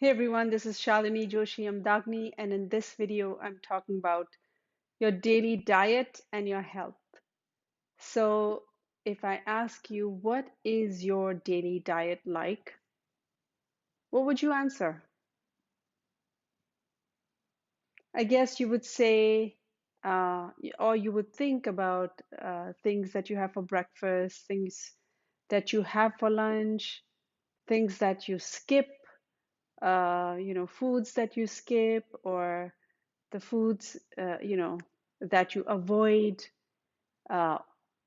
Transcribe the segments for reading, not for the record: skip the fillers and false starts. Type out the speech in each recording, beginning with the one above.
Hey everyone, this is Shalini Joshi Amdagni, and in this video, I'm talking about your daily diet and your health. So, if I ask you, what is your daily diet like? What would you answer? I guess you would say, or you would think about things that you have for breakfast, things that you have for lunch, things that you skip, foods that you skip, or the foods, that you avoid, uh,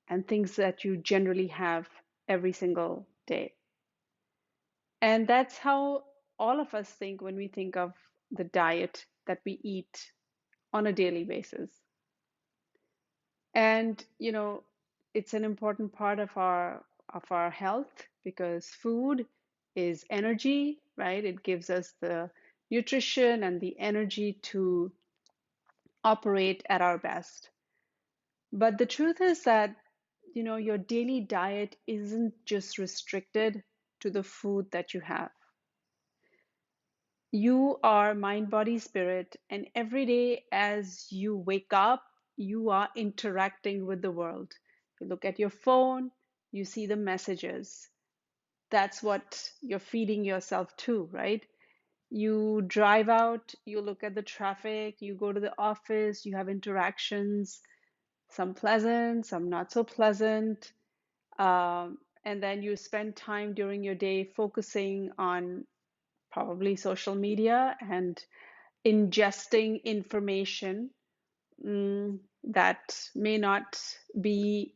and things that you generally have every single day. And that's how all of us think when we think of the diet that we eat on a daily basis. And, it's an important part of our health because food is energy, right? It gives us the nutrition and the energy to operate at our best. But the truth is that, your daily diet isn't just restricted to the food that you have. You are mind, body, spirit, and every day as you wake up, you are interacting with the world. You look at your phone, you see the messages. That's what you're feeding yourself to, right? You drive out, you look at the traffic, you go to the office, you have interactions, some pleasant, some not so pleasant. And then you spend time during your day focusing on probably social media and ingesting information that may not be,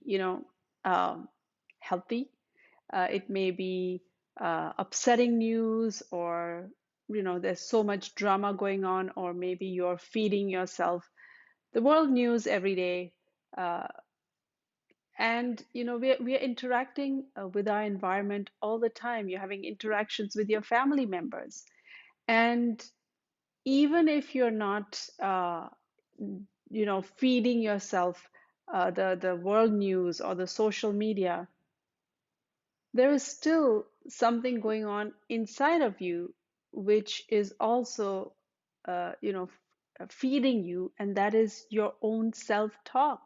healthy. It may be upsetting news, or, there's so much drama going on, or maybe you're feeding yourself the world news every day. And we're interacting with our environment all the time. You're having interactions with your family members. And even if you're not feeding yourself the world news or the social media, there is still something going on inside of you which is also feeding you, and that is your own self-talk.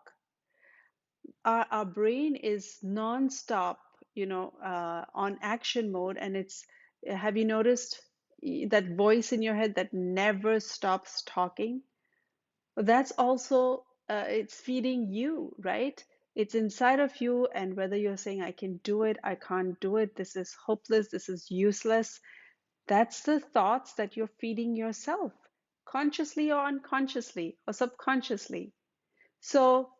Our brain is non-stop, on action mode, and it's, have you noticed that voice in your head that never stops talking? That's also, it's feeding you, right? It's inside of you, and whether you're saying, I can do it, I can't do it, this is hopeless, this is useless, that's the thoughts that you're feeding yourself, consciously or unconsciously or subconsciously. So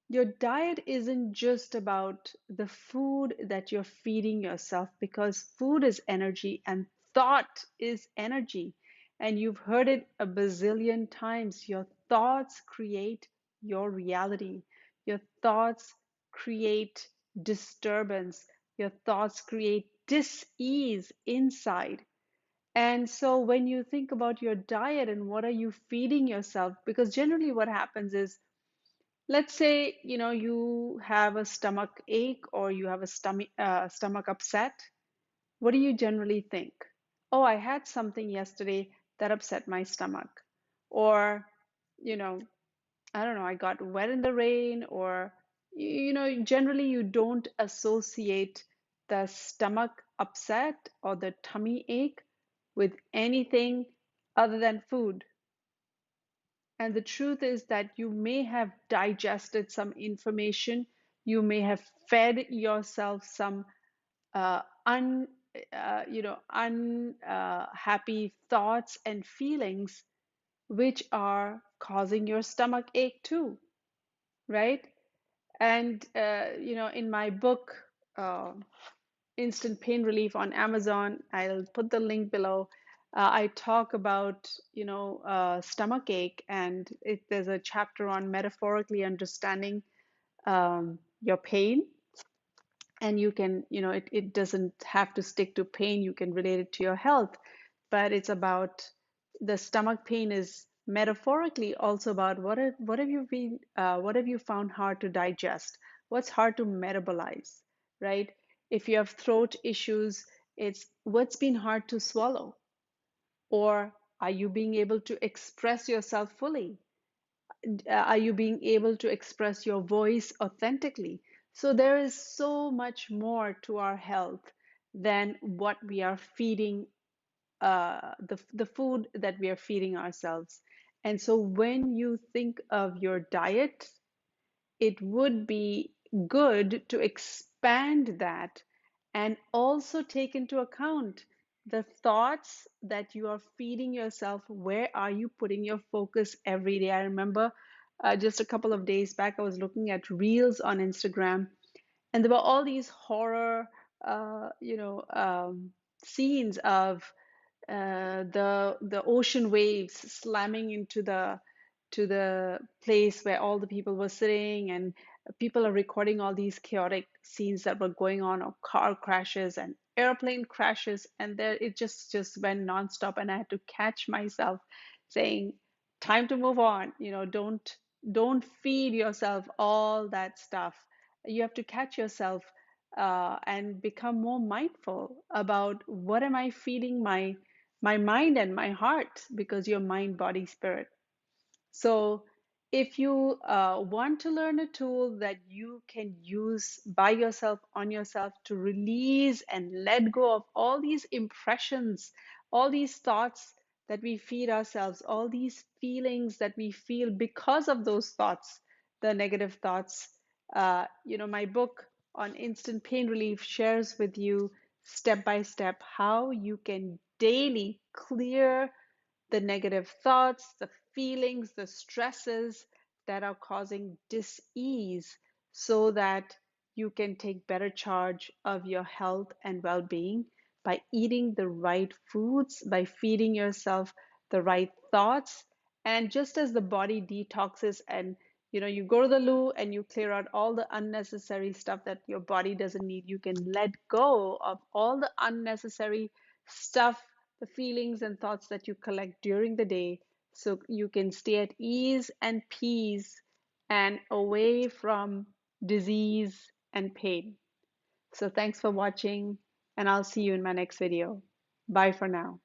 your diet isn't just about the food that you're feeding yourself, because food is energy and thought is energy. And you've heard it a bazillion times. Your thoughts create your reality. Your thoughts create disturbance. Your thoughts create dis-ease inside. And so when you think about your diet and what are you feeding yourself, because generally what happens is, let's say, you have a stomach ache or you have a stomach upset. What do you generally think? Oh, I had something yesterday that upset my stomach. Or, you know, I don't know, I got wet in the rain, or, generally you don't associate the stomach upset or the tummy ache with anything other than food. And the truth is that you may have digested some information, you may have fed yourself some un unhappy thoughts and feelings, which are causing your stomach ache too, right? And in my book, uh, Instant Pain Relief on Amazon, I'll put the link below. I talk about, stomach ache, and there's a chapter on metaphorically understanding your pain. And you can, it doesn't have to stick to pain. You can relate it to your health, but it's about the stomach pain is metaphorically also about what have you found hard to digest? What's hard to metabolize, right? If you have throat issues, it's what's been hard to swallow. Or are you being able to express yourself fully? Are you being able to express your voice authentically? So there is so much more to our health than what we are feeding, the food that we are feeding ourselves. And so when you think of your diet, it would be good to expand that and also take into account the thoughts that you are feeding yourself. Where are you putting your focus every day? I remember just a couple of days back, I was looking at reels on Instagram, and there were all these horror, scenes of the ocean waves slamming into the place where all the people were sitting, and people are recording all these chaotic scenes that were going on, or car crashes and airplane crashes, and there it just went nonstop, and I had to catch myself saying, time to move on. Don't feed yourself all that stuff. You have to catch yourself, and become more mindful about what am I feeding my mind and my heart, because you're mind, body, spirit. So, if you want to learn a tool that you can use by yourself, on yourself, to release and let go of all these impressions, all these thoughts that we feed ourselves, all these feelings that we feel because of those thoughts, the negative thoughts, my book on instant pain relief shares with you step by step how you can daily clear the negative thoughts, the feelings, the stresses that are causing dis-ease, so that you can take better charge of your health and well-being by eating the right foods, by feeding yourself the right thoughts. And just as the body detoxes, and you go to the loo and you clear out all the unnecessary stuff that your body doesn't need, you can let go of all the unnecessary stuff, the feelings and thoughts that you collect during the day, so you can stay at ease and peace and away from disease and pain. So thanks for watching, and I'll see you in my next video. Bye for now.